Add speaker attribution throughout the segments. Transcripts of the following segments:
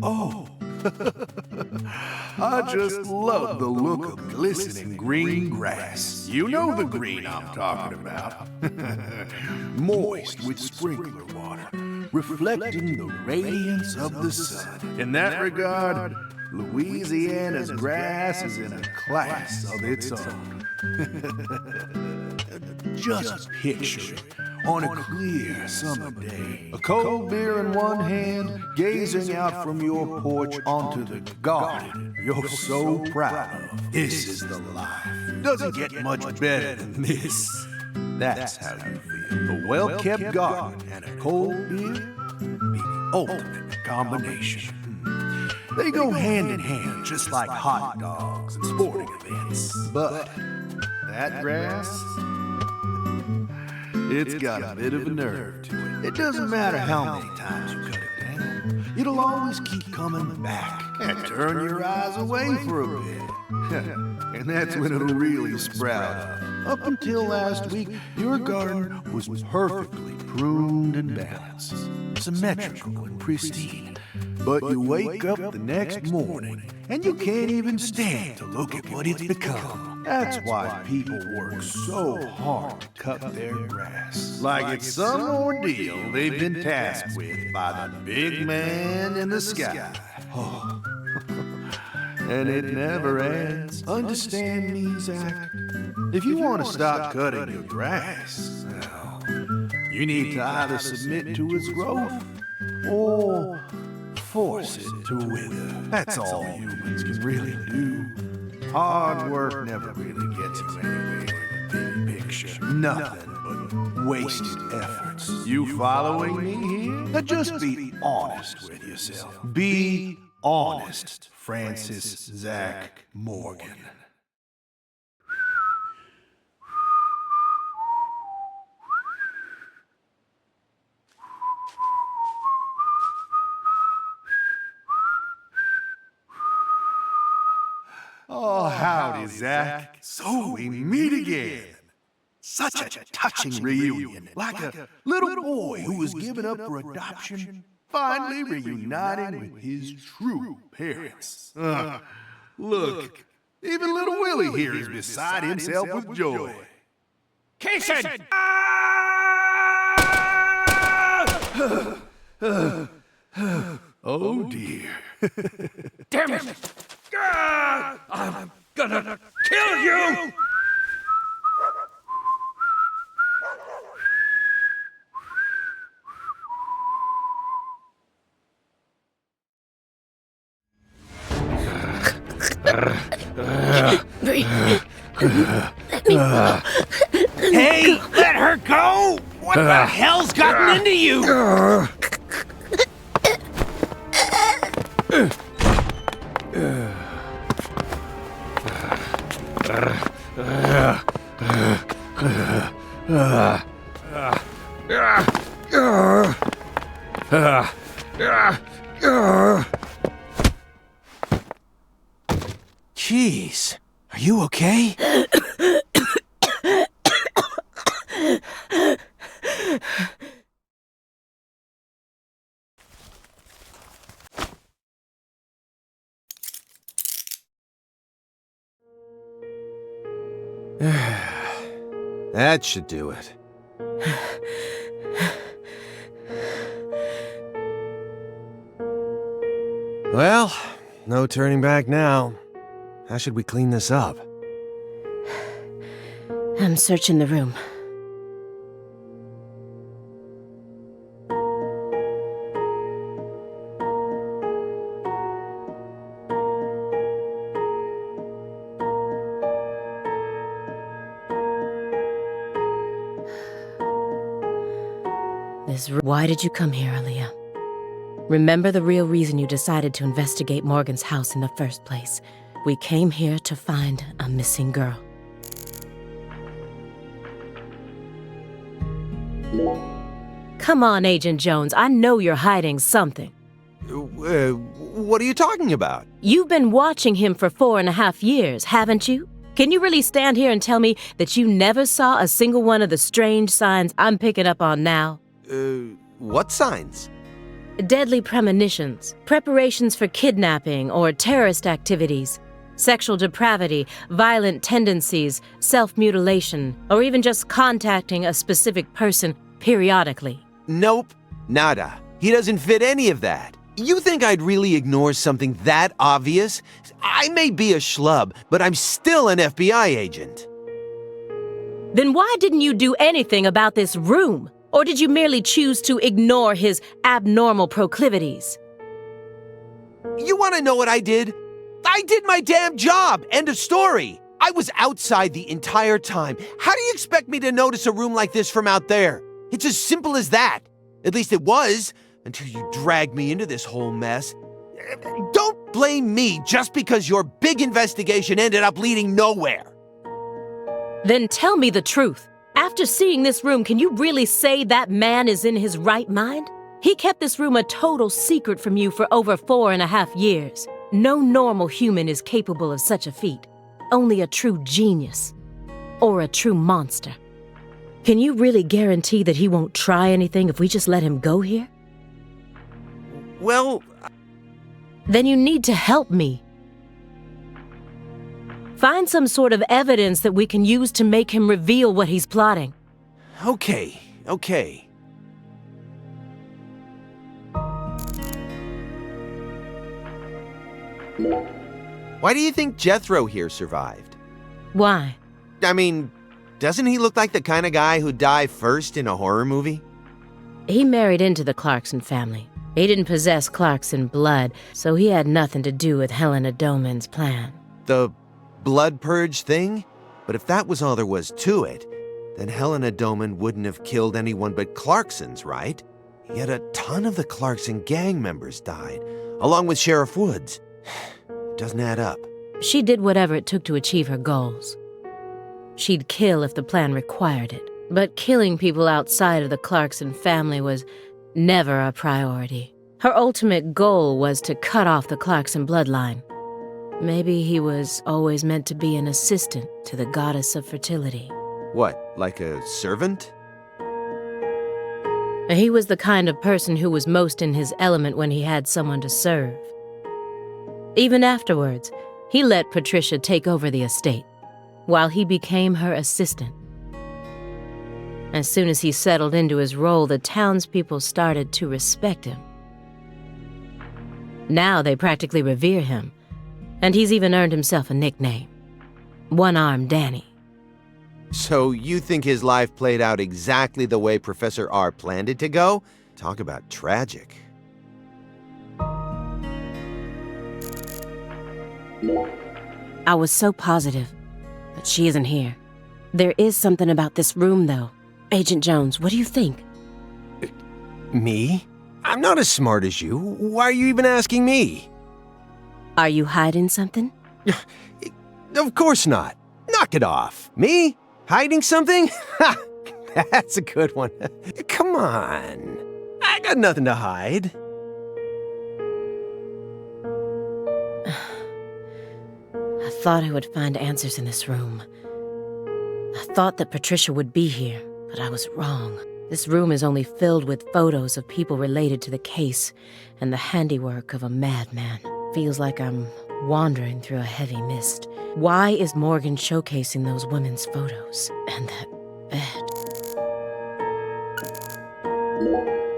Speaker 1: Oh, I just love the look of glistening green grass. You know the green I'm talking about. Moist with sprinkler water, reflecting the radiance of the sun. In that regard, Louisiana's grass is in a class of its own. Just picture it on a clear summer day. A cold beer in one hand, gazing out from your porch onto the garden you're so proud of. This is the life. Doesn't get much better than this. That's how you feel. A well-kept garden and a cold beer, the ultimate combination. They go hand in hand, just like hot dogs and sporting events. But that grass, it's got a bit of a nerve to it. It doesn't matter how many times you cut it down. It'll always keep coming back and turn your eyes away for a bit. And that's when it'll really sprout up. Up until last week, your garden was perfectly pruned and balanced, symmetrical and pristine. But you wake up the next morning, and you can't even stand to look at what it's become. That's why people work so hard to cut their grass. Like it's some ordeal they've been tasked with by the big man in the sky. Oh. And it never ends. Understand me, Zach? If you want to stop cutting your grass, well, you need to either submit to its growth or force it to wither. That's all humans can really do. Hard work never really gets you anywhere in the big picture. Nothing but wasted efforts. You following me here? Now just be honest with yourself. Be honest, Francis Zach Morgan. Oh, howdy, Zach. So we meet again. Such a touching reunion. Like a little boy who was given up for adoption, finally reuniting with his true parents. Look, even little Willie here is beside himself with joy.
Speaker 2: Kaysen!
Speaker 1: Oh, dear.
Speaker 2: Damn it! I'm gonna kill you! Hey, let her go! What the hell's gotten into you?
Speaker 3: Jeez, are you okay? That should do it. Well, no turning back now. How should we clean this up?
Speaker 4: I'm searching the room. Why did you come here, Aaliyah? Remember the real reason you decided to investigate Morgan's house in the first place. We came here to find a missing girl. Come on, Agent Jones. I know you're hiding something.
Speaker 3: What are you talking about?
Speaker 4: You've been watching him for 4.5 years, haven't you? Can you really stand here and tell me that you never saw a single one of the strange signs I'm picking up on now?
Speaker 3: What signs?
Speaker 4: Deadly premonitions, preparations for kidnapping or terrorist activities, sexual depravity, violent tendencies, self-mutilation, or even just contacting a specific person periodically.
Speaker 5: Nope, nada. He doesn't fit any of that. You think I'd really ignore something that obvious? I may be a schlub, but I'm still an FBI agent.
Speaker 4: Then why didn't you do anything about this room? Or did you merely choose to ignore his abnormal proclivities?
Speaker 5: You want to know what I did? I did my damn job. End of story. I was outside the entire time. How do you expect me to notice a room like this from out there? It's as simple as that. At least it was, until you dragged me into this whole mess. Don't blame me just because your big investigation ended up leading nowhere.
Speaker 4: Then tell me the truth. After seeing this room, can you really say that man is in his right mind? He kept this room a total secret from you for over 4.5 years. No normal human is capable of such a feat. Only a true genius. Or a true monster. Can you really guarantee that he won't try anything if we just let him go here?
Speaker 5: Well...
Speaker 4: Then you need to help me. Find some sort of evidence that we can use to make him reveal what he's plotting.
Speaker 5: Okay. Why do you think Jethro here survived?
Speaker 4: Why?
Speaker 5: I mean, doesn't he look like the kind of guy who'd die first in a horror movie?
Speaker 4: He married into the Clarkson family. He didn't possess Clarkson blood, so he had nothing to do with Helena Doman's plan.
Speaker 5: The blood purge thing? But if that was all there was to it, then Helena Doman wouldn't have killed anyone but Clarksons, right? Yet a ton of the Clarkson gang members died, along with Sheriff Woods. Doesn't add up.
Speaker 4: She did whatever it took to achieve her goals. She'd kill if the plan required it, but killing people outside of the Clarkson family was never a priority. Her ultimate goal was to cut off the Clarkson bloodline. Maybe he was always meant to be an assistant to the goddess of fertility.
Speaker 5: What, like a servant?
Speaker 4: He was the kind of person who was most in his element when he had someone to serve. Even afterwards, he let Patricia take over the estate, while he became her assistant. As soon as he settled into his role, the townspeople started to respect him. Now they practically revere him, and he's even earned himself a nickname, One-Armed Danny.
Speaker 5: So you think his life played out exactly the way Professor R planned it to go? Talk about tragic.
Speaker 4: I was so positive, but she isn't here. There is something about this room, though. Agent Jones, what do you think?
Speaker 3: Me? I'm not as smart as you. Why are you even asking me?
Speaker 4: Are you hiding something?
Speaker 3: Of course not. Knock it off. Me? Hiding something? Ha! That's a good one. Come on. I got nothing to hide.
Speaker 4: I thought I would find answers in this room. I thought that Patricia would be here, but I was wrong. This room is only filled with photos of people related to the case and the handiwork of a madman. Feels like I'm wandering through a heavy mist. Why is Morgan showcasing those women's photos and that bed?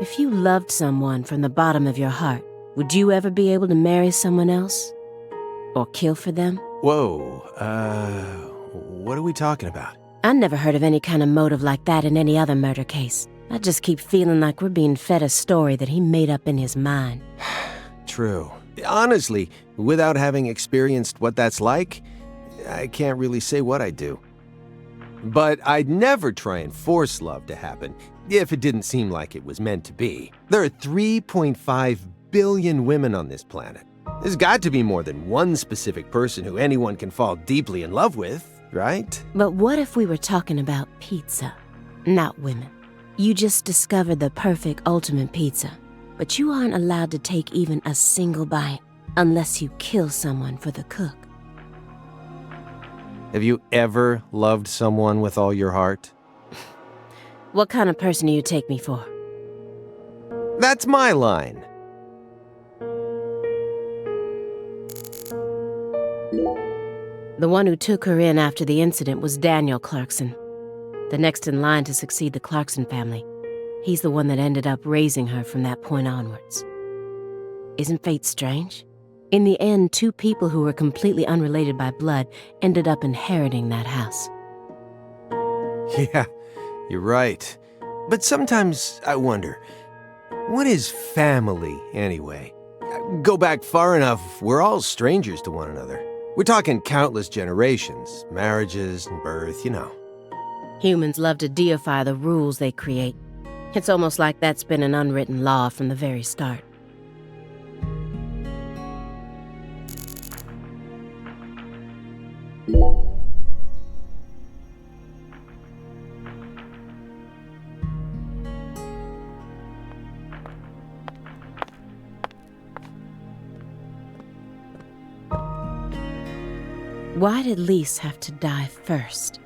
Speaker 4: If you loved someone from the bottom of your heart, would you ever be able to marry someone else? Or kill for them?
Speaker 3: Whoa, what are we talking about?
Speaker 4: I never heard of any kind of motive like that in any other murder case. I just keep feeling like we're being fed a story that he made up in his mind.
Speaker 3: True. Honestly, without having experienced what that's like, I can't really say what I'd do. But I'd never try and force love to happen if it didn't seem like it was meant to be. There are 3.5 billion women on this planet. There's got to be more than one specific person who anyone can fall deeply in love with, right?
Speaker 4: But what if we were talking about pizza, not women? You just discovered the perfect ultimate pizza, but you aren't allowed to take even a single bite unless you kill someone for the cook.
Speaker 3: Have you ever loved someone with all your heart?
Speaker 4: What kind of person do you take me for?
Speaker 3: That's my line.
Speaker 4: The one who took her in after the incident was Daniel Clarkson, the next in line to succeed the Clarkson family. He's the one that ended up raising her from that point onwards. Isn't fate strange? In the end, two people who were completely unrelated by blood ended up inheriting that house.
Speaker 3: Yeah, you're right. But sometimes I wonder, what is family anyway? Go back far enough, we're all strangers to one another. We're talking countless generations, marriages and birth, you know.
Speaker 4: Humans love to deify the rules they create. It's almost like that's been an unwritten law from the very start. Why did Lise have to die first?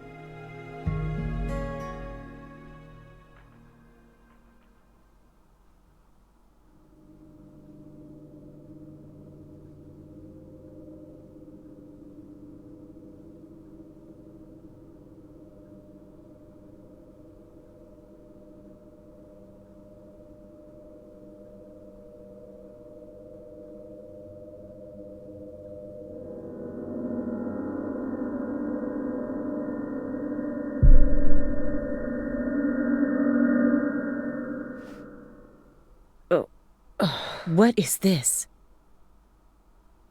Speaker 4: What is this?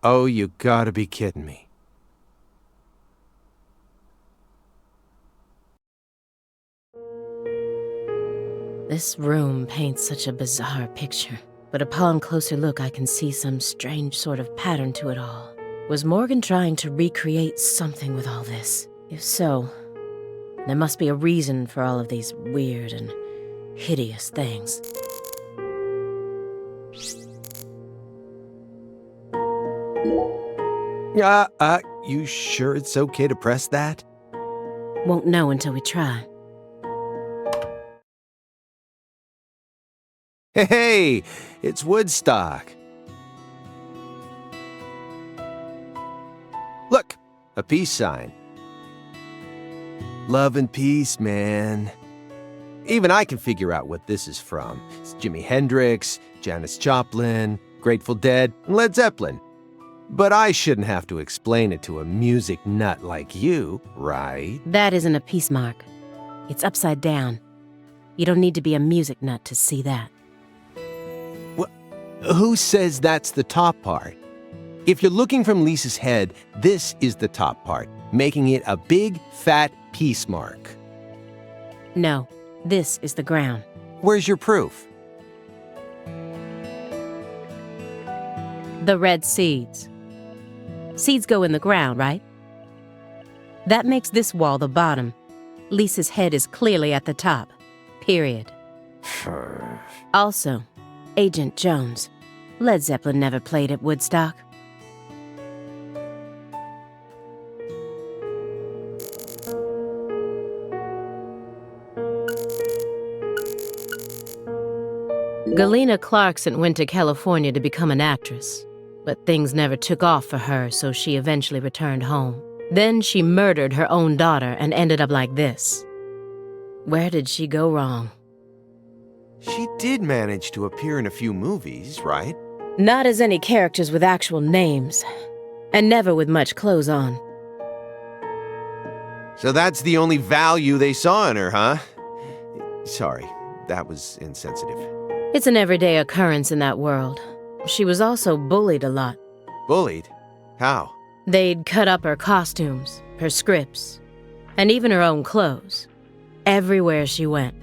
Speaker 3: Oh, you gotta be kidding me.
Speaker 4: This room paints such a bizarre picture, but upon closer look I can see some strange sort of pattern to it all. Was Morgan trying to recreate something with all this? If so, there must be a reason for all of these weird and hideous things.
Speaker 3: You sure it's okay to press that?
Speaker 4: Won't know until we try.
Speaker 3: Hey, it's Woodstock. Look, a peace sign. Love and peace, man. Even I can figure out what this is from. It's Jimi Hendrix, Janis Joplin, Grateful Dead, and Led Zeppelin. But I shouldn't have to explain it to a music nut like you, right?
Speaker 4: That isn't a peace mark. It's upside down. You don't need to be a music nut to see that.
Speaker 3: Who says that's the top part? If you're looking from Lisa's head, this is the top part, making it a big, fat peace mark.
Speaker 4: No, this is the ground.
Speaker 3: Where's your proof?
Speaker 4: The red seeds. Seeds go in the ground, right? That makes this wall the bottom. Lisa's head is clearly at the top. Period. Also, Agent Jones. Led Zeppelin never played at Woodstock. Galena Clarkson went to California to become an actress, but things never took off for her, so she eventually returned home. Then she murdered her own daughter and ended up like this. Where did she go wrong?
Speaker 3: She did manage to appear in a few movies, right?
Speaker 4: Not as any characters with actual names, and never with much clothes on.
Speaker 3: So that's the only value they saw in her, huh? Sorry, that was insensitive.
Speaker 4: It's an everyday occurrence in that world. She was also bullied a lot.
Speaker 3: Bullied? How?
Speaker 4: They'd cut up her costumes, her scripts, and even her own clothes. Everywhere she went.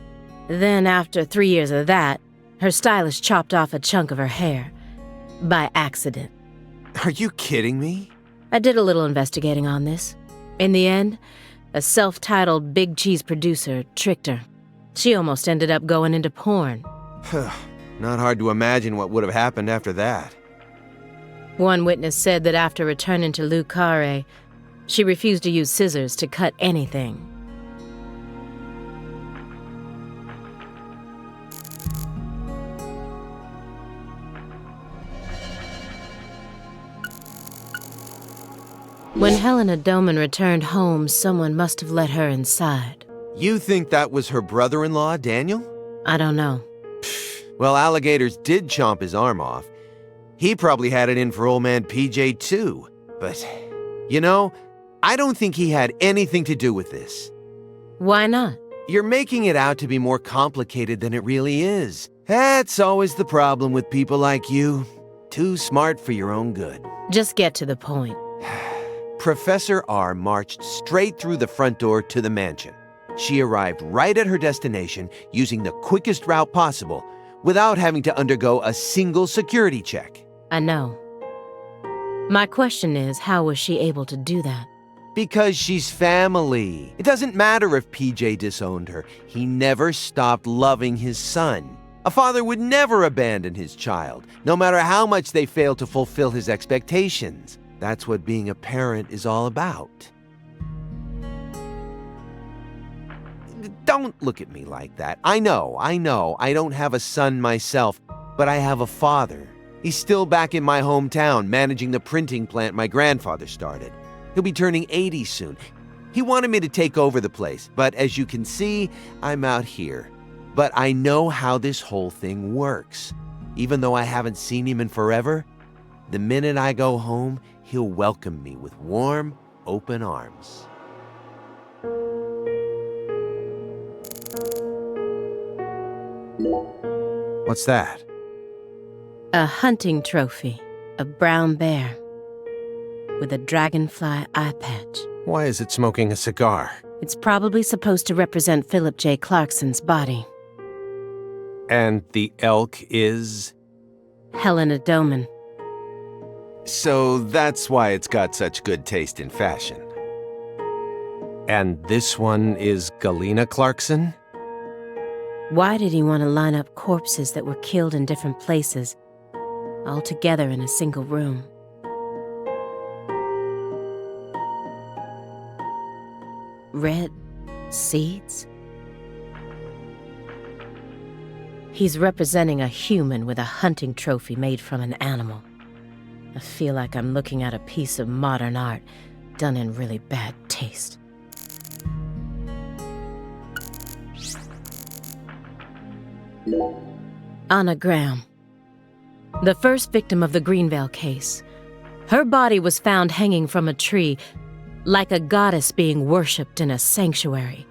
Speaker 4: Then, after 3 years of that, her stylist chopped off a chunk of her hair. By accident.
Speaker 3: Are you kidding me?
Speaker 4: I did a little investigating on this. In the end, a self-titled big cheese producer tricked her. She almost ended up going into porn.
Speaker 3: Not hard to imagine what would have happened after that.
Speaker 4: One witness said that after returning to Le Carré, she refused to use scissors to cut anything. When Helena Doman returned home, someone must have let her inside.
Speaker 5: You think that was her brother-in-law, Daniel?
Speaker 4: I don't know.
Speaker 5: Well, alligators did chomp his arm off. He probably had it in for old man PJ too. But, I don't think he had anything to do with this.
Speaker 4: Why not?
Speaker 5: You're making it out to be more complicated than it really is. That's always the problem with people like you. Too smart for your own good.
Speaker 4: Just get to the point.
Speaker 5: Professor R marched straight through the front door to the mansion. She arrived right at her destination using the quickest route possible without having to undergo a single security check.
Speaker 4: I know. My question is, how was she able to do that?
Speaker 5: Because she's family. It doesn't matter if PJ disowned her. He never stopped loving his son. A father would never abandon his child, no matter how much they failed to fulfill his expectations. That's what being a parent is all about. Don't look at me like that. I know, I don't have a son myself, but I have a father. He's still back in my hometown, managing the printing plant my grandfather started. He'll be turning 80 soon. He wanted me to take over the place, but as you can see, I'm out here. But I know how this whole thing works. Even though I haven't seen him in forever, the minute I go home, he'll welcome me with warm, open arms.
Speaker 3: What's that?
Speaker 4: A hunting trophy. A brown bear. With a dragonfly eye patch.
Speaker 3: Why is it smoking a cigar?
Speaker 4: It's probably supposed to represent Philip J. Clarkson's body.
Speaker 3: And the elk is?
Speaker 4: Helena Doman.
Speaker 3: So that's why it's got such good taste in fashion. And this one is Galena Clarkson?
Speaker 4: Why did he want to line up corpses that were killed in different places, all together in a single room? Red seeds? He's representing a human with a hunting trophy made from an animal. I feel like I'm looking at a piece of modern art done in really bad taste. Anna Graham, the first victim of the Greenvale case. Her body was found hanging from a tree, like a goddess being worshipped in a sanctuary.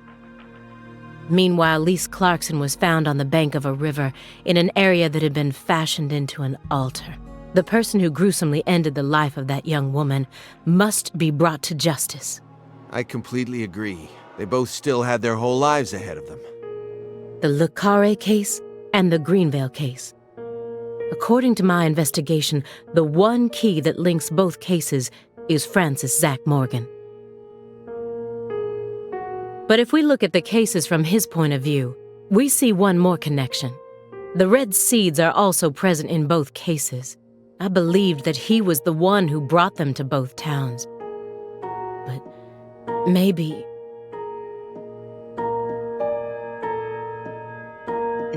Speaker 4: Meanwhile, Lise Clarkson was found on the bank of a river in an area that had been fashioned into an altar. The person who gruesomely ended the life of that young woman must be brought to justice.
Speaker 5: I completely agree. They both still had their whole lives ahead of them.
Speaker 4: The Le Carré case and the Greenvale case. According to my investigation, the one key that links both cases is Francis Zach Morgan. But if we look at the cases from his point of view, we see one more connection. The red seeds are also present in both cases. I believed that he was the one who brought them to both towns. But maybe...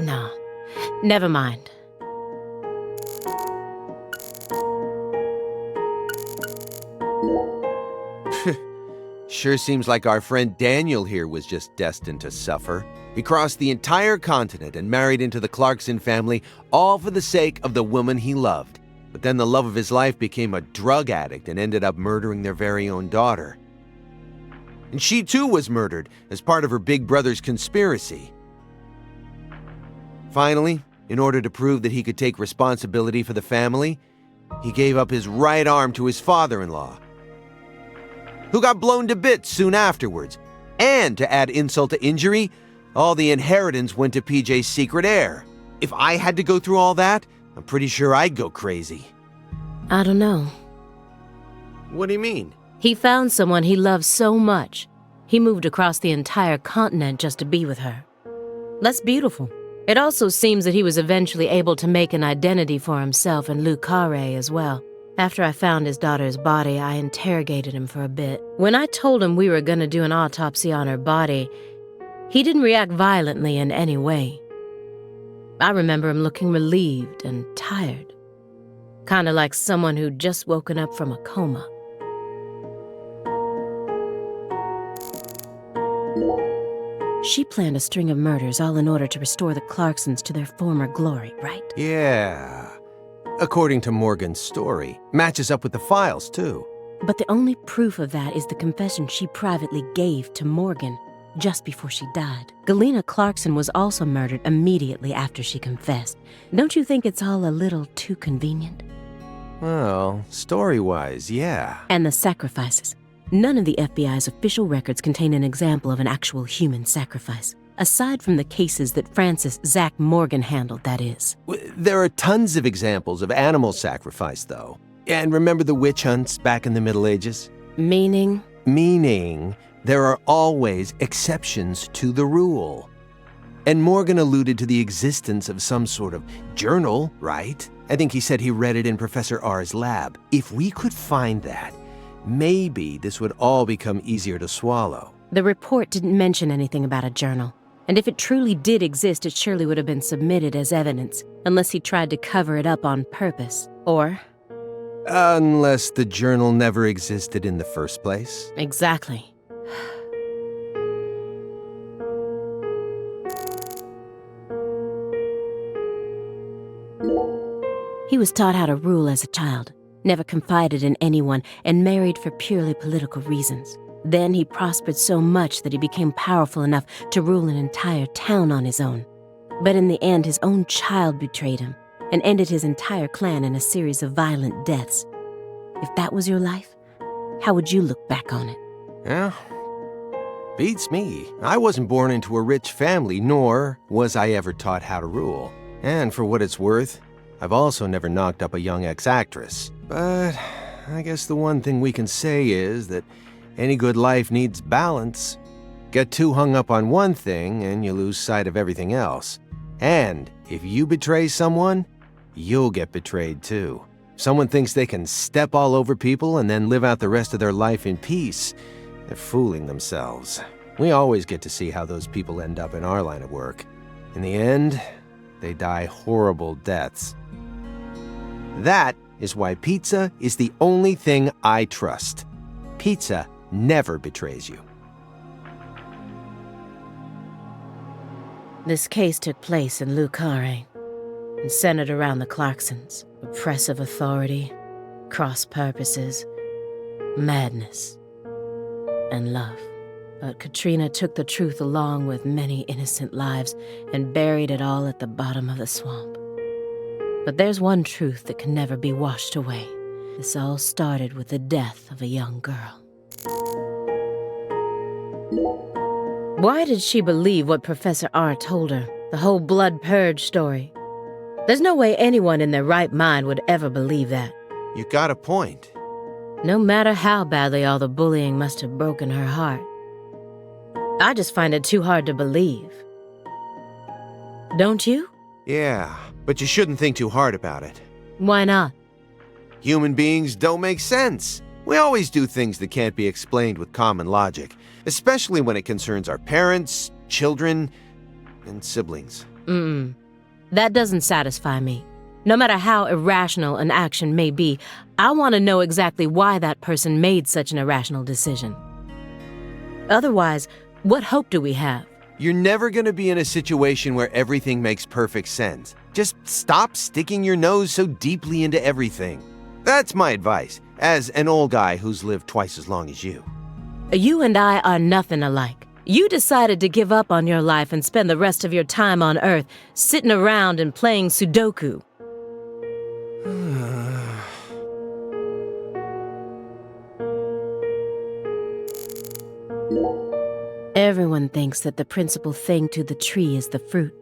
Speaker 4: No, never mind.
Speaker 5: Sure seems like our friend Daniel here was just destined to suffer. He crossed the entire continent and married into the Clarkson family, all for the sake of the woman he loved. But then the love of his life became a drug addict and ended up murdering their very own daughter. And she too was murdered as part of her big brother's conspiracy. Finally, in order to prove that he could take responsibility for the family, he gave up his right arm to his father-in-law, who got blown to bits soon afterwards. And to add insult to injury, all the inheritance went to PJ's secret heir. If I had to go through all that, I'm pretty sure I'd go crazy.
Speaker 4: I don't know.
Speaker 5: What do you mean?
Speaker 4: He found someone he loved so much, he moved across the entire continent just to be with her. That's beautiful. It also seems that he was eventually able to make an identity for himself in Le Carré as well. After I found his daughter's body, I interrogated him for a bit. When I told him we were going to do an autopsy on her body, he didn't react violently in any way. I remember him looking relieved and tired, kind of like someone who'd just woken up from a coma. She planned a string of murders all in order to restore the Clarksons to their former glory, right?
Speaker 3: Yeah. According to Morgan's story. Matches up with the files, too.
Speaker 4: But the only proof of that is the confession she privately gave to Morgan just before she died. Galena Clarkson was also murdered immediately after she confessed. Don't you think it's all a little too convenient?
Speaker 3: Well, story-wise, yeah.
Speaker 4: And the sacrifices. None of the FBI's official records contain an example of an actual human sacrifice. Aside from the cases that Francis Zach Morgan handled, that is.
Speaker 3: There are tons of examples of animal sacrifice, though. And remember the witch hunts back in the Middle Ages?
Speaker 4: Meaning?
Speaker 3: Meaning, there are always exceptions to the rule. And Morgan alluded to the existence of some sort of journal, right? I think he said he read it in Professor R's lab. If we could find that, maybe this would all become easier to swallow.
Speaker 4: The report didn't mention anything about a journal. And if it truly did exist, it surely would have been submitted as evidence, unless he tried to cover it up on purpose. Or...
Speaker 3: unless the journal never existed in the first place.
Speaker 4: Exactly. He was taught how to rule as a child, never confided in anyone, and married for purely political reasons. Then he prospered so much that he became powerful enough to rule an entire town on his own. But in the end, his own child betrayed him and ended his entire clan in a series of violent deaths. If that was your life, how would you look back on it?
Speaker 3: Yeah, beats me. I wasn't born into a rich family, nor was I ever taught how to rule. And for what it's worth, I've also never knocked up a young ex-actress. But I guess the one thing we can say is that any good life needs balance. Get too hung up on one thing and you lose sight of everything else. And if you betray someone, you'll get betrayed too. Someone thinks they can step all over people and then live out the rest of their life in peace. They're fooling themselves. We always get to see how those people end up in our line of work. In the end, they die horrible deaths. That is why pizza is the only thing I trust. Pizza never betrays you.
Speaker 4: This case took place in Lucare and centered around the Clarksons. Oppressive authority, cross purposes, madness, and love. But Katrina took the truth along with many innocent lives and buried it all at the bottom of the swamp. But there's one truth that can never be washed away. This all started with the death of a young girl. Why did she believe what Professor R told her? The whole blood purge story. There's no way anyone in their right mind would ever believe that.
Speaker 3: You got a point.
Speaker 4: No matter how badly all the bullying must have broken her heart. I just find it too hard to believe. Don't you?
Speaker 3: Yeah, but you shouldn't think too hard about it.
Speaker 4: Why not?
Speaker 3: Human beings don't make sense. We always do things that can't be explained with common logic, especially when it concerns our parents, children, and siblings.
Speaker 4: That doesn't satisfy me. No matter how irrational an action may be, I want to know exactly why that person made such an irrational decision. Otherwise, what hope do we have?
Speaker 3: You're never going to be in a situation where everything makes perfect sense. Just stop sticking your nose so deeply into everything. That's my advice, as an old guy who's lived twice as long as you.
Speaker 4: You and I are nothing alike. You decided to give up on your life and spend the rest of your time on Earth sitting around and playing Sudoku. Everyone thinks that the principal thing to the tree is the fruit.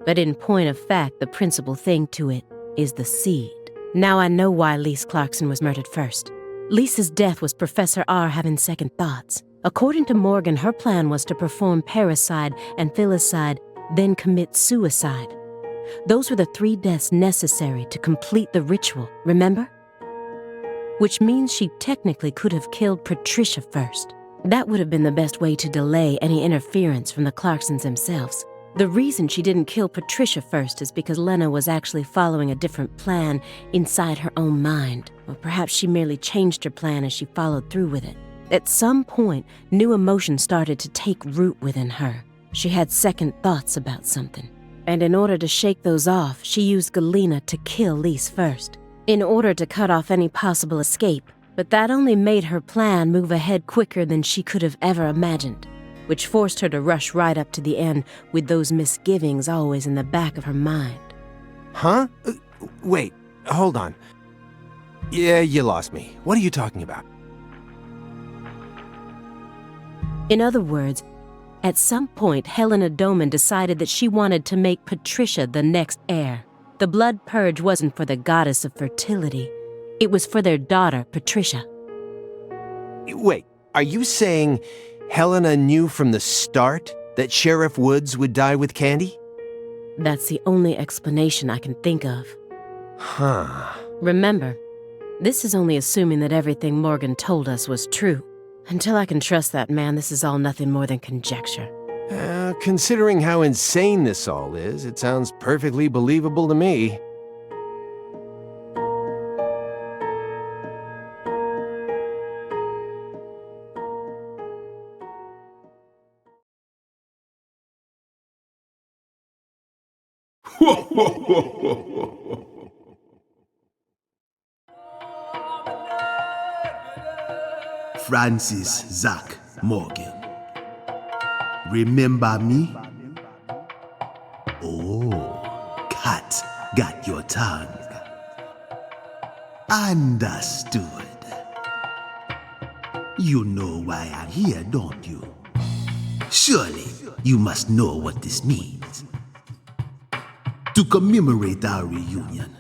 Speaker 4: But in point of fact, the principal thing to it is the seed. Now I know why Lise Clarkson was murdered first. Lisa's death was Professor R having second thoughts. According to Morgan, her plan was to perform parricide and filicide, then commit suicide. Those were the 3 deaths necessary to complete the ritual, remember? Which means she technically could have killed Patricia first. That would have been the best way to delay any interference from the Clarksons themselves. The reason she didn't kill Patricia first is because Lena was actually following a different plan inside her own mind. Or perhaps she merely changed her plan as she followed through with it. At some point, new emotions started to take root within her. She had second thoughts about something. And in order to shake those off, she used Galena to kill Lise first, in order to cut off any possible escape. But that only made her plan move ahead quicker than she could have ever imagined, which forced her to rush right up to the end with those misgivings always in the back of her mind.
Speaker 3: Huh? Wait, hold on. Yeah, you lost me. What are you talking about?
Speaker 4: In other words, at some point, Helena Doman decided that she wanted to make Patricia the next heir. The blood purge wasn't for the goddess of fertility. It was for their daughter, Patricia.
Speaker 3: Wait, are you saying Helena knew from the start that Sheriff Woods would die with Candy?
Speaker 4: That's the only explanation I can think of.
Speaker 3: Huh.
Speaker 4: Remember, this is only assuming that everything Morgan told us was true. Until I can trust that man, this is all nothing more than conjecture.
Speaker 3: Considering how insane this all is, it sounds perfectly believable to me.
Speaker 1: Francis Zach Morgan. Remember me? Oh, cat got your tongue. Understood. You know why I'm here, don't you? Surely you must know what this means. To commemorate our reunion,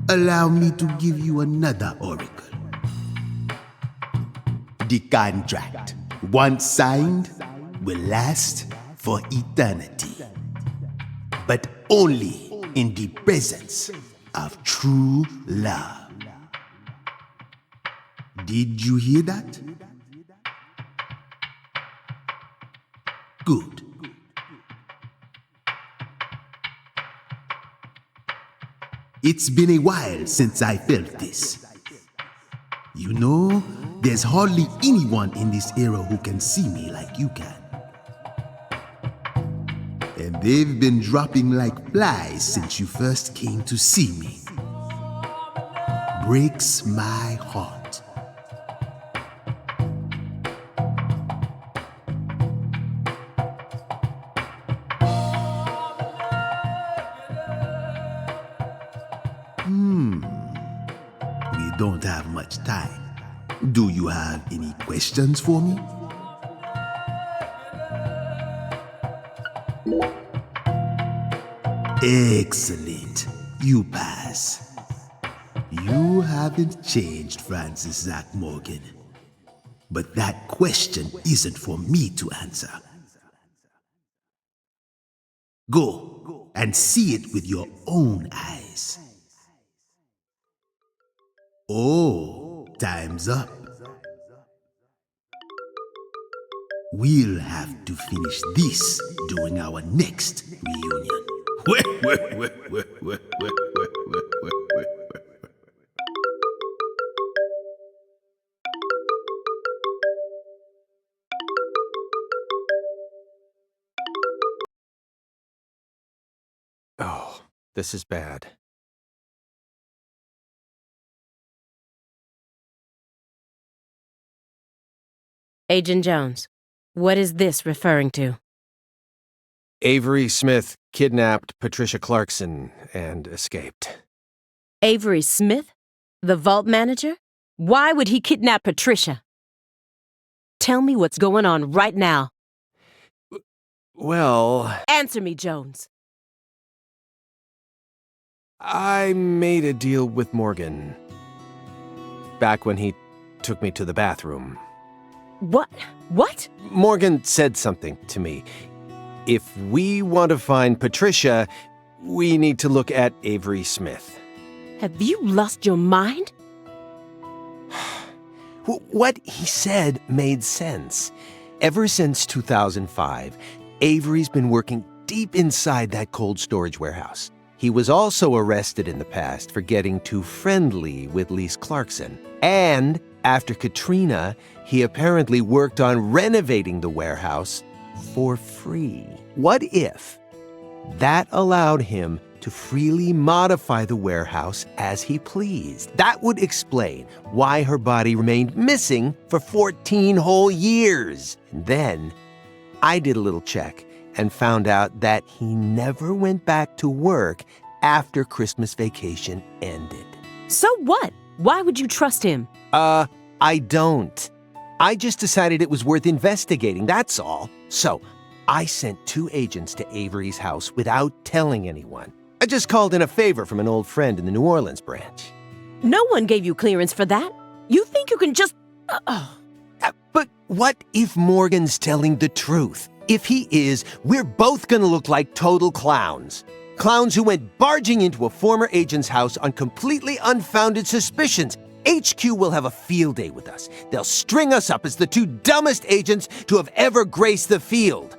Speaker 1: allow me to give you another oracle. The contract, once signed, will last for eternity, but only in the presence of true love. Did you hear that? Good. It's been a while since I felt this. You know, there's hardly anyone in this era who can see me like you can. And they've been dropping like flies since you first came to see me. Breaks my heart. We don't have much time. Do you have any questions for me? Excellent. You pass. You haven't changed, Francis Zach Morgan. But that question isn't for me to answer. Go and see it with your own eyes. Oh, time's up. We'll have to finish this during our next reunion.
Speaker 3: Oh, this is bad.
Speaker 4: Agent Jones, what is this referring to?
Speaker 3: Avery Smith kidnapped Patricia Clarkson and escaped.
Speaker 4: Avery Smith? The vault manager? Why would he kidnap Patricia? Tell me what's going on right now.
Speaker 3: Well,
Speaker 4: Answer me, Jones.
Speaker 3: I made a deal with Morgan. Back when he took me to the bathroom.
Speaker 4: What? What?
Speaker 3: Morgan said something to me. If we want to find Patricia, we need to look at Avery Smith.
Speaker 4: Have you lost your mind?
Speaker 3: What he said made sense. Ever since 2005, Avery's been working deep inside that cold storage warehouse. He was also arrested in the past for getting too friendly with Lise Clarkson. And After Katrina, he apparently worked on renovating the warehouse for free. What if that allowed him to freely modify the warehouse as he pleased? That would explain why her body remained missing for 14 whole years. And then I did a little check and found out that he never went back to work after Christmas vacation ended.
Speaker 4: So what? Why would you trust him?
Speaker 3: I don't. I just decided it was worth investigating, that's all. So, I sent 2 agents to Avery's house without telling anyone. I just called in a favor from an old friend in the New Orleans branch.
Speaker 4: No one gave you clearance for that. You think you can just...
Speaker 3: But what if Morgan's telling the truth? If he is, we're both gonna look like total clowns. Clowns who went barging into a former agent's house on completely unfounded suspicions. HQ will have a field day with us. They'll string us up as the 2 dumbest agents to have ever graced the field.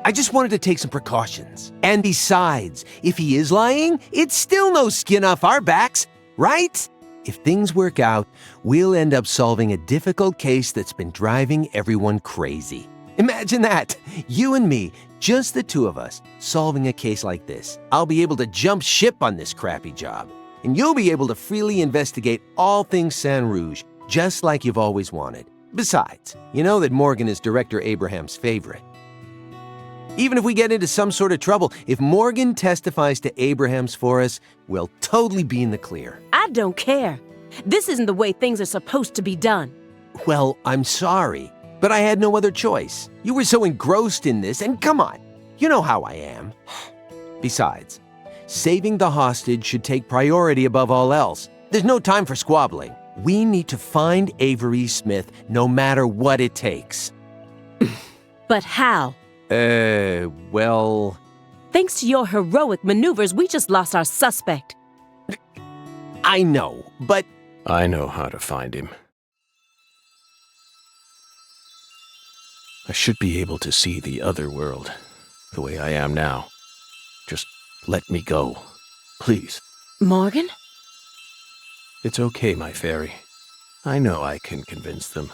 Speaker 3: I just wanted to take some precautions. And besides, if he is lying, it's still no skin off our backs, right? If things work out, we'll end up solving a difficult case that's been driving everyone crazy. Imagine that, you and me, just the 2 of us, solving a case like this. I'll be able to jump ship on this crappy job. And you'll be able to freely investigate all things Saint Rouge, just like you've always wanted. Besides, you know that Morgan is Director Abraham's favorite. Even if we get into some sort of trouble, if Morgan testifies to Abraham's for us, we'll totally be in the clear.
Speaker 4: I don't care. This isn't the way things are supposed to be done.
Speaker 3: Well, I'm sorry, but I had no other choice. You were so engrossed in this, and come on, you know how I am. Besides, saving the hostage should take priority above all else. There's no time for squabbling. We need to find Avery Smith no matter what it takes.
Speaker 4: But how?
Speaker 3: Well...
Speaker 4: Thanks to your heroic maneuvers, we just lost our suspect.
Speaker 3: I know, but...
Speaker 6: I know how to find him. I should be able to see the other world, the way I am now. Just let me go, please.
Speaker 4: Morgan?
Speaker 6: It's okay, my fairy. I know I can convince them.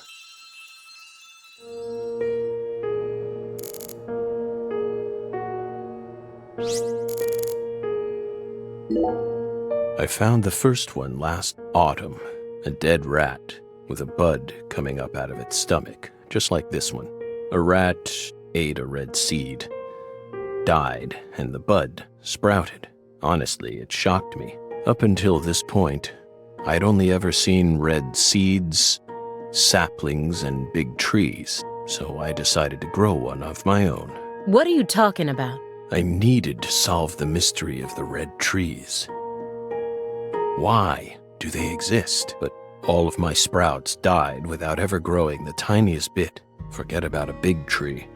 Speaker 6: I found the first one last autumn, a dead rat with a bud coming up out of its stomach, just like this one. A rat ate a red seed, died, and the bud sprouted. Honestly, it shocked me. Up until this point, I'd only ever seen red seeds, saplings, and big trees, so I decided to grow one of my own.
Speaker 4: What are you talking about?
Speaker 6: I needed to solve the mystery of the red trees. Why do they exist? But all of my sprouts died without ever growing the tiniest bit. Forget about a big tree.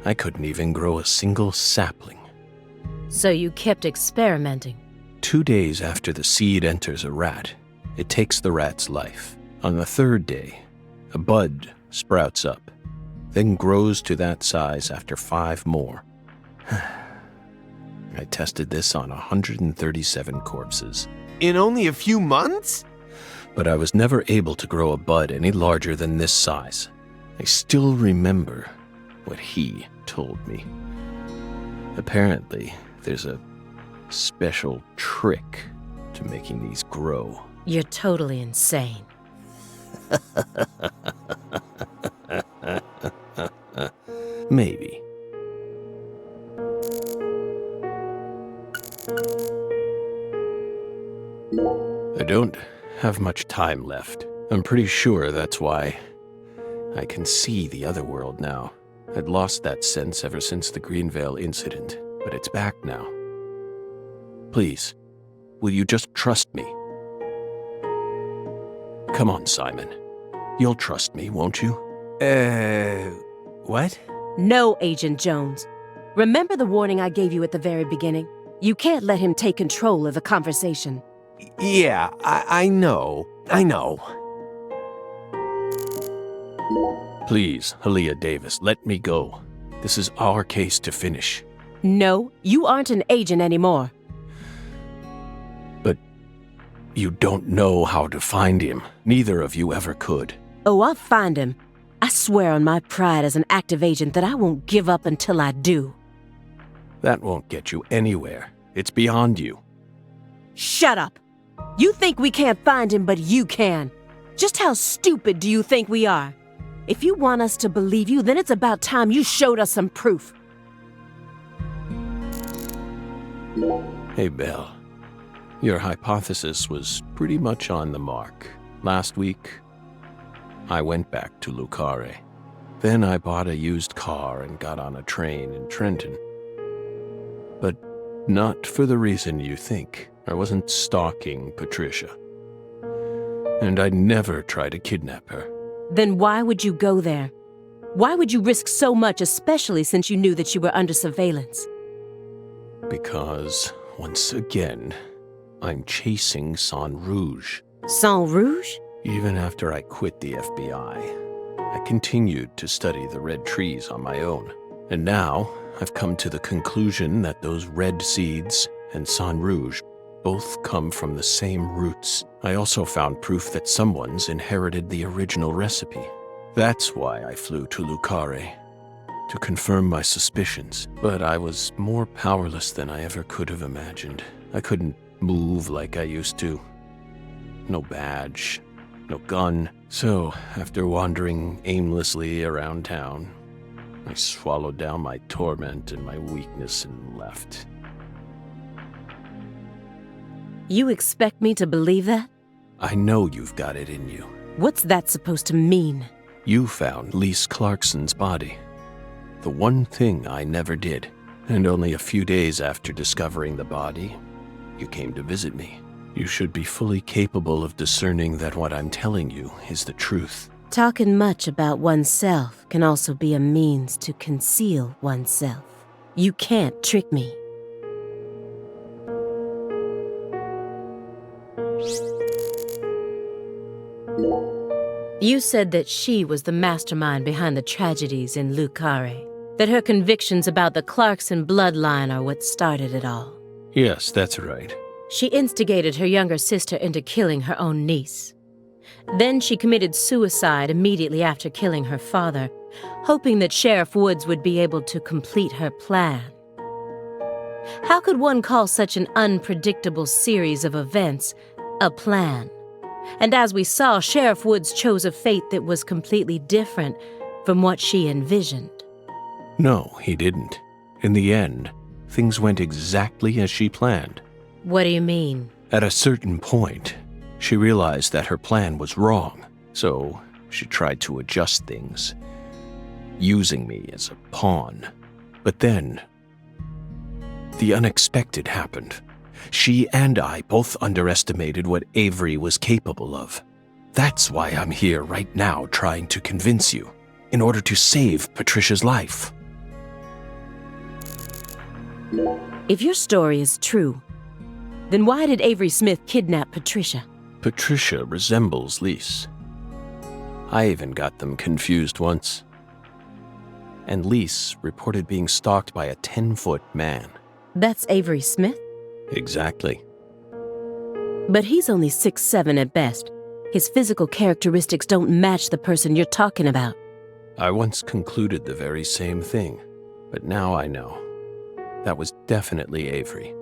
Speaker 6: I couldn't even grow a single sapling.
Speaker 4: So you kept experimenting.
Speaker 6: 2 days after the seed enters a rat, it takes the rat's life. On the 3rd day, a bud sprouts up, then grows to that size after 5 more. I tested this on 137 corpses.
Speaker 3: In only a few months?
Speaker 6: But I was never able to grow a bud any larger than this size. I still remember what he told me. Apparently, there's a special trick to making these grow.
Speaker 4: You're totally insane.
Speaker 6: Maybe. I don't have much time left. I'm pretty sure that's why I can see the other world now. I'd lost that sense ever since the Greenvale incident, but it's back now. Please, will you just trust me? Come on, Simon. You'll trust me, won't you?
Speaker 3: What?
Speaker 4: No, Agent Jones. Remember the warning I gave you at the very beginning? You can't let him take control of the conversation.
Speaker 3: Yeah, I know. I know.
Speaker 6: Please, Halia Davis, let me go. This is our case to finish.
Speaker 4: No, you aren't an agent anymore.
Speaker 6: You don't know how to find him. Neither of you ever could.
Speaker 4: Oh, I'll find him. I swear on my pride as an active agent that I won't give up until I do.
Speaker 6: That won't get you anywhere. It's beyond you.
Speaker 4: Shut up! You think we can't find him, but you can. Just how stupid do you think we are? If you want us to believe you, then it's about time you showed us some proof.
Speaker 6: Hey, Belle. Your hypothesis was pretty much on the mark. Last week, I went back to Lucare. Then I bought a used car and got on a train in Trenton. But not for the reason you think. I wasn't stalking Patricia. And I'd never try to kidnap her.
Speaker 4: Then why would you go there? Why would you risk so much, especially since you knew that you were under surveillance?
Speaker 6: Because, once again, I'm chasing Sang Rouge.
Speaker 4: Sang Rouge?
Speaker 6: Even after I quit the FBI, I continued to study the red trees on my own. And now, I've come to the conclusion that those red seeds and Sang Rouge both come from the same roots. I also found proof that someone's inherited the original recipe. That's why I flew to Lucare, to confirm my suspicions. But I was more powerless than I ever could have imagined. I couldn't move like I used to. No badge, no gun. So, after wandering aimlessly around town, I swallowed down my torment and my weakness and left.
Speaker 4: You expect me to believe that?
Speaker 6: I know you've got it in you.
Speaker 4: What's that supposed to mean?
Speaker 6: You found Lise Clarkson's body. The one thing I never did. And only a few days after discovering the body, you came to visit me. You should be fully capable of discerning that what I'm telling you is the truth.
Speaker 4: Talking much about oneself can also be a means to conceal oneself. You can't trick me. You said that she was the mastermind behind the tragedies in Lucare, that her convictions about the Clarkson bloodline are what started it all.
Speaker 6: Yes, that's right.
Speaker 4: She instigated her younger sister into killing her own niece. Then she committed suicide immediately after killing her father, hoping that Sheriff Woods would be able to complete her plan. How could one call such an unpredictable series of events a plan? And as we saw, Sheriff Woods chose a fate that was completely different from what she envisioned.
Speaker 6: No, he didn't. In the end, things went exactly as she planned.
Speaker 4: What do you mean?
Speaker 6: At a certain point, she realized that her plan was wrong, so she tried to adjust things, using me as a pawn. But then, the unexpected happened. She and I both underestimated what Avery was capable of. That's why I'm here right now trying to convince you, in order to save Patricia's life.
Speaker 4: If your story is true, then why did Avery Smith kidnap Patricia?
Speaker 6: Patricia resembles Lise. I even got them confused once. And Lise reported being stalked by a 10-foot man.
Speaker 4: That's Avery Smith?
Speaker 6: Exactly.
Speaker 4: But he's only 6'7" at best. His physical characteristics don't match the person you're talking about.
Speaker 6: I once concluded the very same thing, but now I know. That was definitely Avery.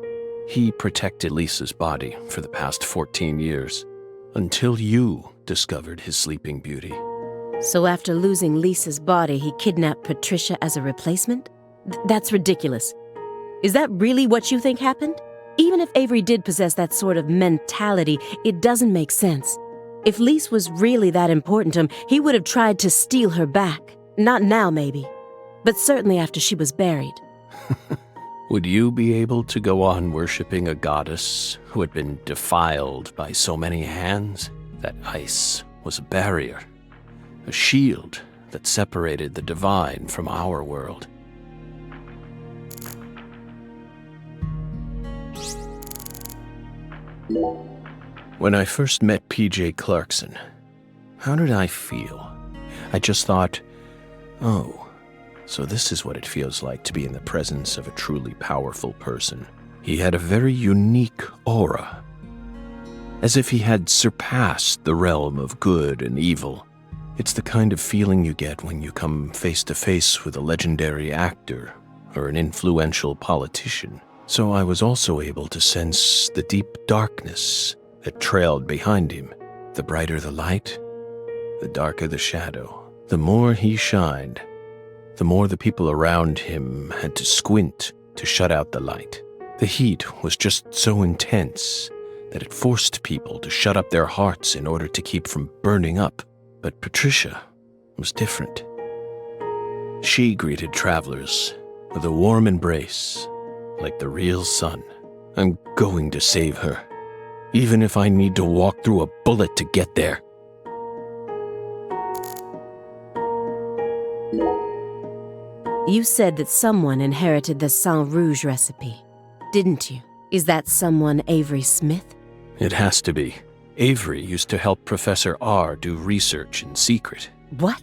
Speaker 6: He protected Lisa's body for the past 14 years, until you discovered his sleeping beauty.
Speaker 4: So after losing Lisa's body, he kidnapped Patricia as a replacement? That's ridiculous. Is that really what you think happened? Even if Avery did possess that sort of mentality, it doesn't make sense. If Lise was really that important to him, he would have tried to steal her back. Not now, maybe, but certainly after she was buried.
Speaker 6: Would you be able to go on worshipping a goddess who had been defiled by so many hands? That ice was a barrier, a shield that separated the divine from our world. When I first met P.J. Clarkson, how did I feel? I just thought, oh, so this is what it feels like to be in the presence of a truly powerful person. He had a very unique aura. as if he had surpassed the realm of good and evil. It's the kind of feeling you get when you come face to face with a legendary actor or an influential politician. So I was also able to sense the deep darkness that trailed behind him. The brighter the light, the darker the shadow. The more he shined, the more the people around him had to squint to shut out the light. The heat was just so intense that it forced people to shut up their hearts in order to keep from burning up. But Patricia was different. She greeted travelers with a warm embrace, like the real sun. I'm going to save her, even if I need to walk through a bullet to get there.
Speaker 4: You said that someone inherited the Sang Rouge recipe, didn't you? Is that someone Avery Smith?
Speaker 6: It has to be. Avery used to help Professor R do research in secret.
Speaker 4: What?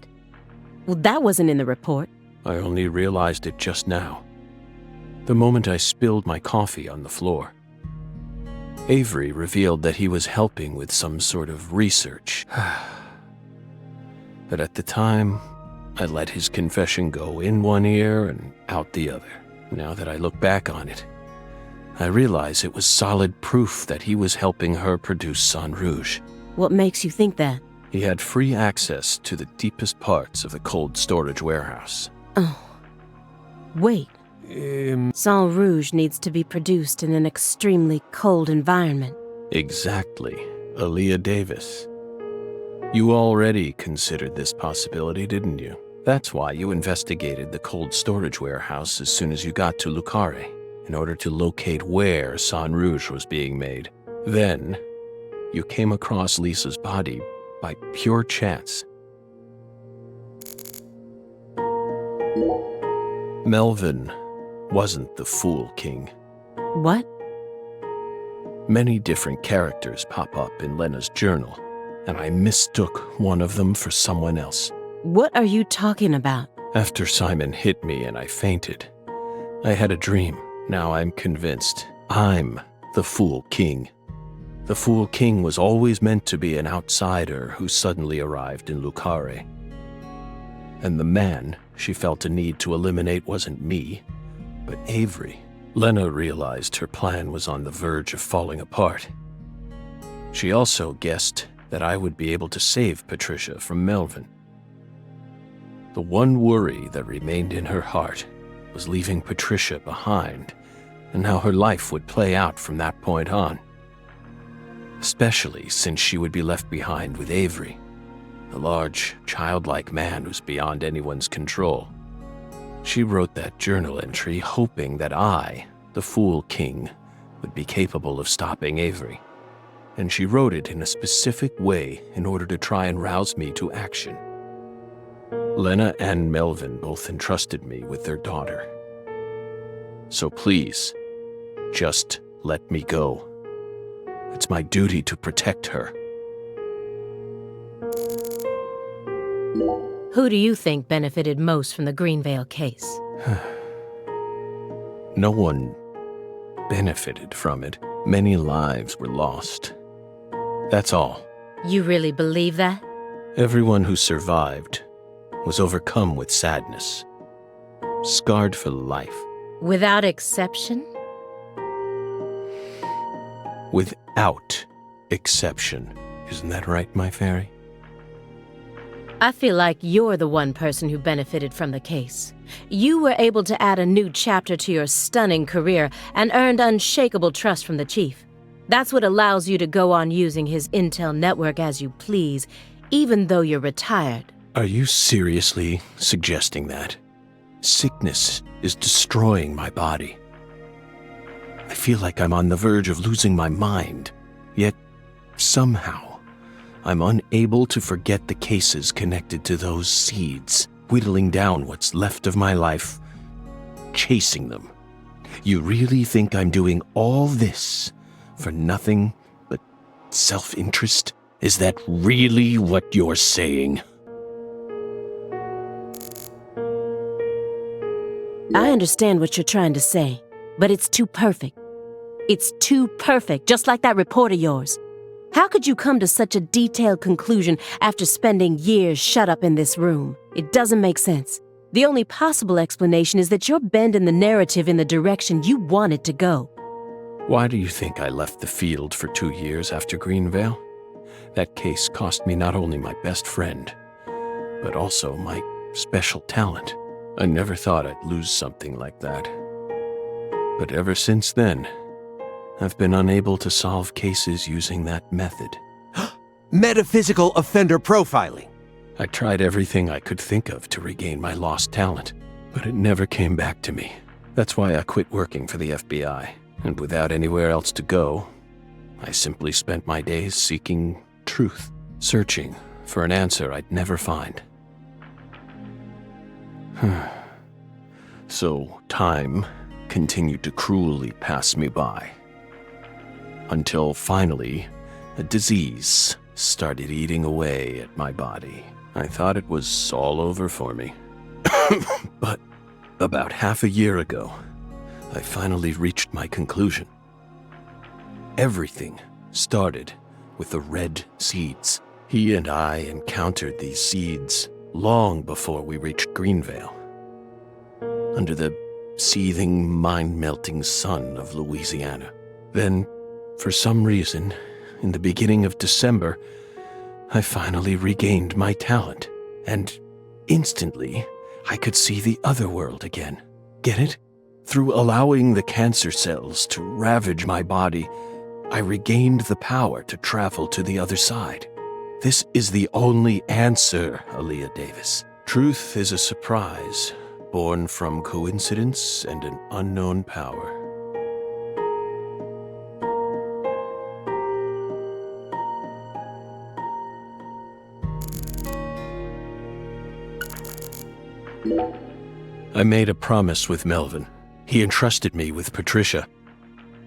Speaker 4: Well, that wasn't in the report.
Speaker 6: I only realized it just now, the moment I spilled my coffee on the floor. Avery revealed that he was helping with some sort of research. But at the time, I let his confession go in one ear and out the other. Now that I look back on it, I realize it was solid proof that he was helping her produce Sang Rouge.
Speaker 4: What makes you think that?
Speaker 6: He had free access to the deepest parts of the cold storage warehouse.
Speaker 4: Oh. Wait. Sang Rouge needs to be produced in an extremely cold environment.
Speaker 6: Exactly. Aaliyah Davis. You already considered this possibility, didn't you? That's why you investigated the cold storage warehouse as soon as you got to Lucare, in order to locate where Sang Rouge was being made. Then, you came across Lisa's body by pure chance. Melvin wasn't the Fool King.
Speaker 4: What?
Speaker 6: Many different characters pop up in Lena's journal, and I mistook one of them for someone else.
Speaker 4: What are you talking about?
Speaker 6: After Simon hit me and I fainted, I had a dream. Now I'm convinced I'm the Fool King. The Fool King was always meant to be an outsider who suddenly arrived in Lucare. And the man she felt a need to eliminate wasn't me, but Avery. Lena realized her plan was on the verge of falling apart. She also guessed that I would be able to save Patricia from Melvin. The one worry that remained in her heart was leaving Patricia behind and how her life would play out from that point on. Especially since she would be left behind with Avery, a large, childlike man who's beyond anyone's control. She wrote that journal entry hoping that I, the Fool King, would be capable of stopping Avery. And she wrote it in a specific way in order to try and rouse me to action. Lena and Melvin both entrusted me with their daughter. So please, just let me go. It's my duty to protect her.
Speaker 4: Who do you think benefited most from the Greenvale case?
Speaker 6: No one benefited from it. Many lives were lost. That's all.
Speaker 4: You really believe that?
Speaker 6: Everyone who survived was overcome with sadness, scarred for life.
Speaker 4: Without exception?
Speaker 6: Without exception. Isn't that right, my fairy?
Speaker 4: I feel like you're the one person who benefited from the case. You were able to add a new chapter to your stunning career and earned unshakable trust from the chief. That's what allows you to go on using his intel network as you please, even though you're retired.
Speaker 6: Are you seriously suggesting that? Sickness is destroying my body. I feel like I'm on the verge of losing my mind, yet somehow I'm unable to forget the cases connected to those seeds, whittling down what's left of my life, chasing them. You really think I'm doing all this for nothing but self-interest? Is that really what you're saying?
Speaker 4: I understand what you're trying to say, but it's too perfect. It's too perfect, just like that report of yours. How could you come to such a detailed conclusion after spending years shut up in this room? It doesn't make sense. The only possible explanation is that you're bending the narrative in the direction you want it to go.
Speaker 6: Why do you think I left the field for 2 years after Greenvale? That case cost me not only my best friend, but also my special talent. I never thought I'd lose something like that. But ever since then, I've been unable to solve cases using that method.
Speaker 5: Metaphysical offender profiling.
Speaker 6: I tried everything I could think of to regain my lost talent, but it never came back to me. That's why I quit working for the FBI, and without anywhere else to go, I simply spent my days seeking truth, searching for an answer I'd never find. So time continued to cruelly pass me by, until finally, a disease started eating away at my body. I thought it was all over for me. But about half a year ago, I finally reached my conclusion. Everything started with the red seeds. He and I encountered these seeds long before we reached Greenvale. Under the seething, mind-melting sun of Louisiana. Then, for some reason, in the beginning of December, I finally regained my talent, and instantly, I could see the other world again. Get it? Through allowing the cancer cells to ravage my body, I regained the power to travel to the other side. This is the only answer, Aaliyah Davis. Truth is a surprise, born from coincidence and an unknown power. I made a promise with Melvin. He entrusted me with Patricia.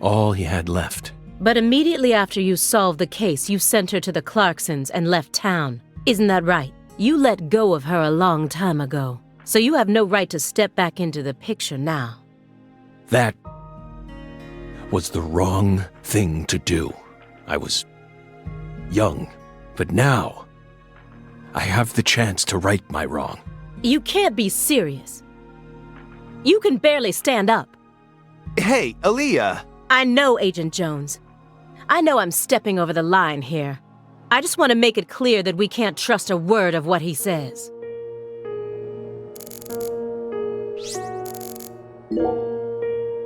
Speaker 6: All he had left.
Speaker 4: But immediately after you solved the case, you sent her to the Clarksons and left town. Isn't that right? You let go of her a long time ago. So you have no right to step back into the picture now.
Speaker 6: That was the wrong thing to do. I was young, but now I have the chance to right my wrong.
Speaker 4: You can't be serious. You can barely stand up.
Speaker 5: Hey, Aaliyah.
Speaker 4: I know, Agent Jones. I know I'm stepping over the line here. I just want to make it clear that we can't trust a word of what he says.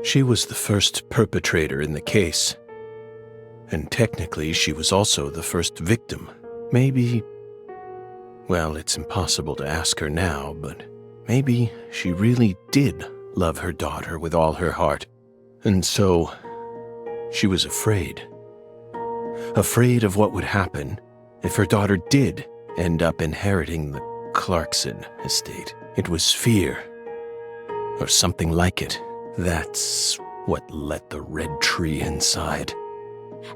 Speaker 6: She was the first perpetrator in the case. And technically, she was also the first victim. Maybe... Well, it's impossible to ask her now, but maybe she really did love her daughter with all her heart. And so, she was afraid. Afraid of what would happen if her daughter did end up inheriting the Clarkson estate. It was fear, or something like it. That's what lit the red tree inside.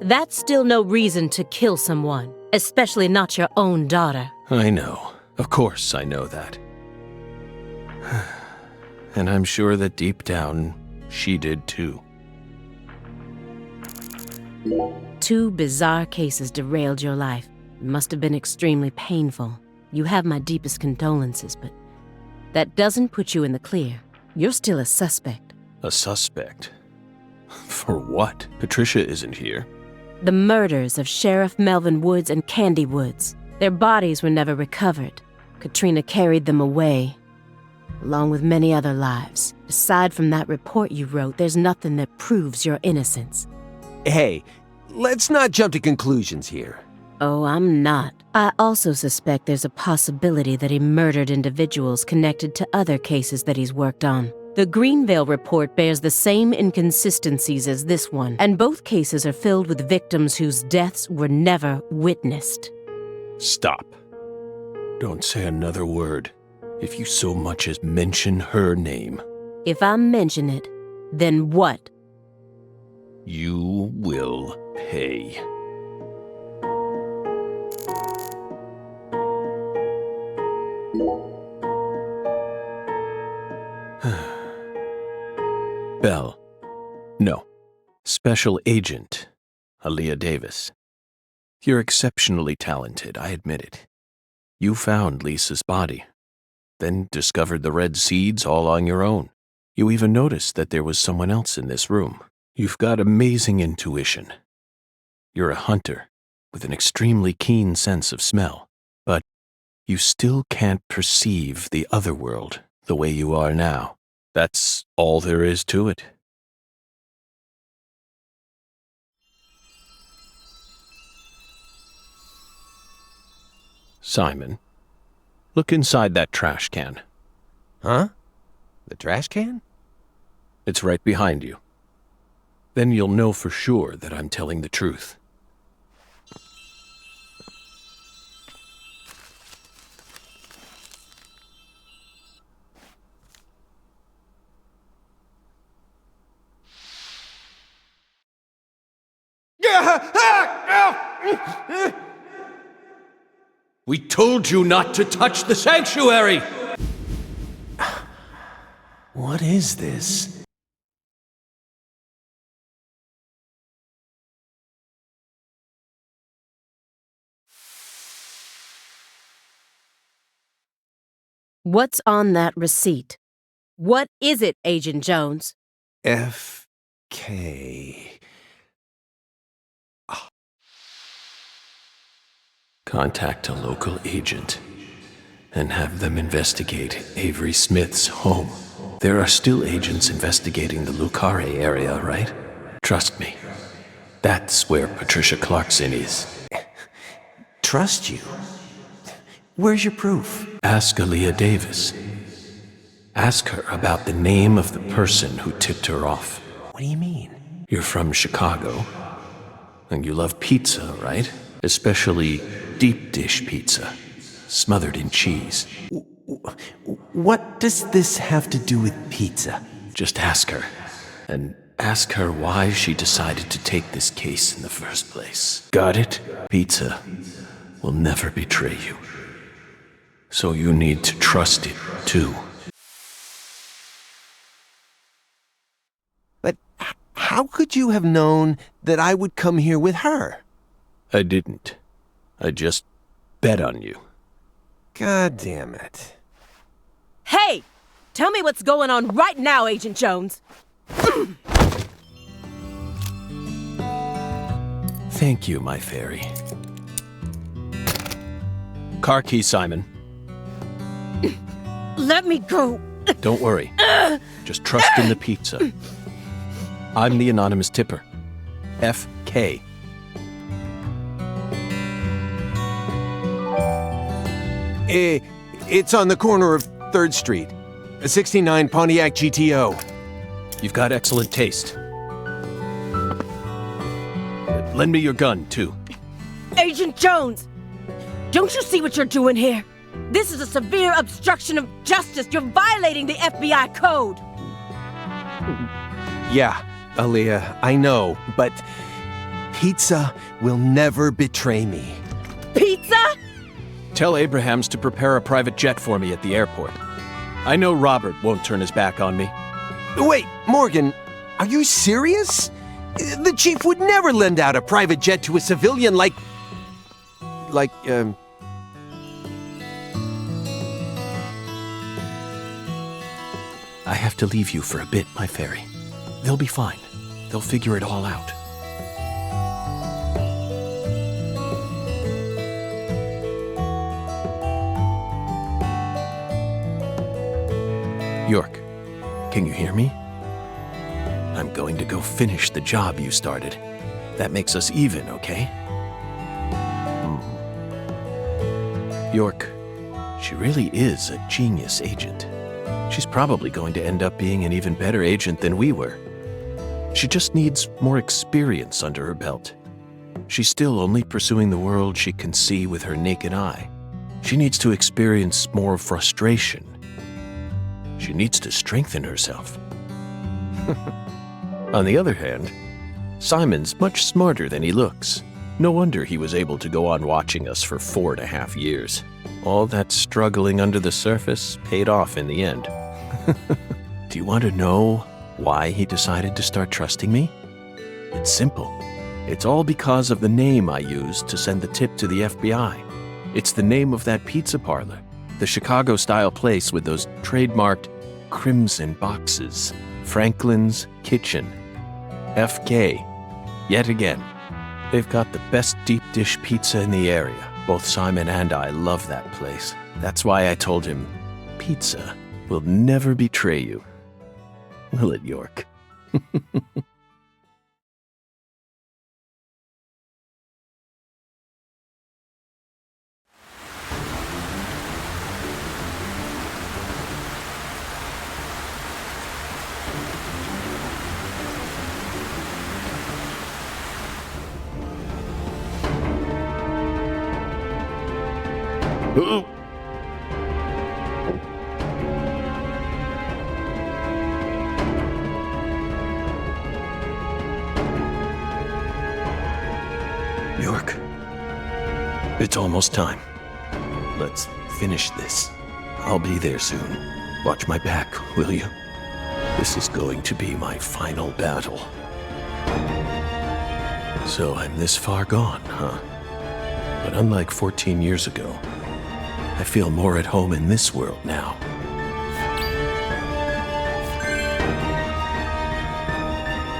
Speaker 4: That's still no reason to kill someone, especially not your own daughter.
Speaker 6: I know. Of course I know that. And I'm sure that deep down, she did too.
Speaker 4: 2 bizarre cases derailed your life. It must have been extremely painful. You have my deepest condolences, but that doesn't put you in the clear. You're still a suspect.
Speaker 6: A suspect? For what? Patricia isn't here.
Speaker 4: The murders of Sheriff Melvin Woods and Candy Woods. Their bodies were never recovered. Katrina carried them away, along with many other lives. Aside from that report you wrote, there's nothing that proves your innocence.
Speaker 5: Hey, let's not jump to conclusions here.
Speaker 4: Oh, I'm not. I also suspect there's a possibility that he murdered individuals connected to other cases that he's worked on. The Greenvale report bears the same inconsistencies as this one, and both cases are filled with victims whose deaths were never witnessed.
Speaker 6: Stop. Don't say another word. If you so much as mention her name.
Speaker 4: If I mention it, then what?
Speaker 6: You will pay. Bell. No. Special Agent Aaliyah Davis. You're exceptionally talented, I admit it. You found Lisa's body, then discovered the red seeds all on your own. You even noticed that there was someone else in this room. You've got amazing intuition. You're a hunter with an extremely keen sense of smell, but you still can't perceive the other world the way you are now. That's all there is to it. Simon, look inside that trash can.
Speaker 5: Huh? The trash can?
Speaker 6: It's right behind you. Then you'll know for sure that I'm telling the truth. We told you not to touch the sanctuary!
Speaker 5: What is this?
Speaker 4: What's on that receipt? What is it, Agent Jones?
Speaker 3: F.K.
Speaker 6: Contact a local agent and have them investigate Avery Smith's home. There are still agents investigating the Lucare area, right? Trust me. That's where Patricia Clarkson is.
Speaker 5: Trust you? Where's your proof?
Speaker 6: Ask Aaliyah Davis. Ask her about the name of the person who tipped her off.
Speaker 5: What do you mean?
Speaker 6: You're from Chicago, and you love pizza, right? Especially deep dish pizza, smothered in cheese.
Speaker 5: What does this have to do with pizza?
Speaker 6: Just ask her, and ask her why she decided to take this case in the first place. Got it? Pizza will never betray you. So you need to trust it, too.
Speaker 5: But how could you have known that I would come here with her?
Speaker 6: I didn't. I just bet on you.
Speaker 5: God damn it.
Speaker 4: Hey! Tell me what's going on right now, Agent Jones.
Speaker 6: Thank you, my fairy. Car key, Simon.
Speaker 4: Let me go.
Speaker 6: Don't worry. Just trust in the pizza. I'm the anonymous tipper. F.K.
Speaker 5: It's on the corner of 3rd Street. A 69 Pontiac GTO.
Speaker 6: You've got excellent taste. Lend me your gun, too.
Speaker 4: Agent Jones! Don't you see what you're doing here? This is a severe obstruction of justice. You're violating the FBI code.
Speaker 5: Yeah, Aaliyah, I know, but pizza will never betray me.
Speaker 4: Pizza?
Speaker 6: Tell Abrahams to prepare a private jet for me at the airport. I know Robert won't turn his back on me.
Speaker 5: Wait, Morgan, are you serious? The chief would never lend out a private jet to a civilian like,
Speaker 6: I have to leave you for a bit, my fairy. They'll be fine. They'll figure it all out. York, can you hear me? I'm going to go finish the job you started. That makes us even, okay? York, she really is a genius agent. She's probably going to end up being an even better agent than we were. She just needs more experience under her belt. She's still only pursuing the world she can see with her naked eye. She needs to experience more frustration. She needs to strengthen herself. On the other hand, Simon's much smarter than he looks. No wonder he was able to go on watching us for 4.5 years. All that struggling under the surface paid off in the end. Do you want to know why he decided to start trusting me? It's simple. It's all because of the name I used to send the tip to the FBI. It's the name of that pizza parlor, the Chicago-style place with those trademarked crimson boxes. Franklin's Kitchen. FK. Yet again. They've got the best deep dish pizza in the area. Both Simon and I love that place. That's why I told him, pizza will never betray you. Will it, York? York, it's almost time. Let's finish this. I'll be there soon. Watch my back, will you? This is going to be my final battle. So I'm this far gone, huh? But unlike 14 years ago, I feel more at home in this world now.